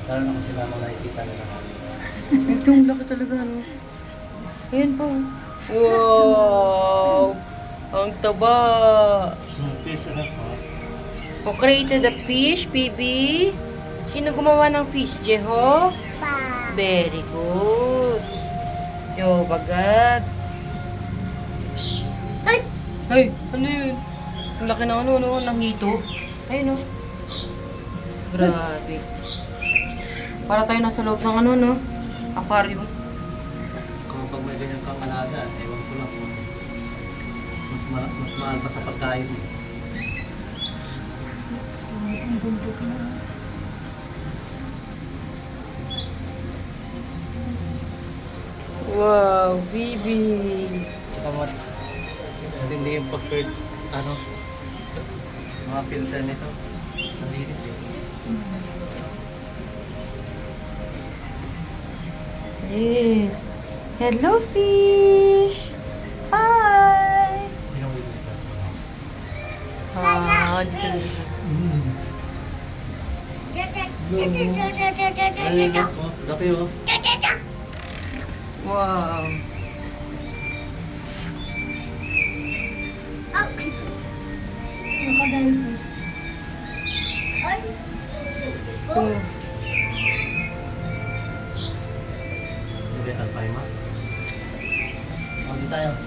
Lalo na kung sila mga nakikita nila namin. Itong laki talaga, no? Ayan po. Wow! Ang taba! Fish na po. Who created the fish, PB? Sino gumawa ng fish, Jeho? Very good. Yo, bagad. Ay, ano yun? Ang laki ng ng hito. Ayun, no? Grabe. Para tayo nasa loob ng aquarium. Kung pag may ganyan kang alaga, ewan ko lang po. Mas mahal pa sa pagkain. Wow, Phoebe. Tsaka matindi yung pag-curd, mga filter nito. Nalinis eh. Yes. Hello, fish. Hi. Yung linis ka sa mga. Ay, gabi oh. Wow. Oh. Hindi tayo ma. Hindi tayo.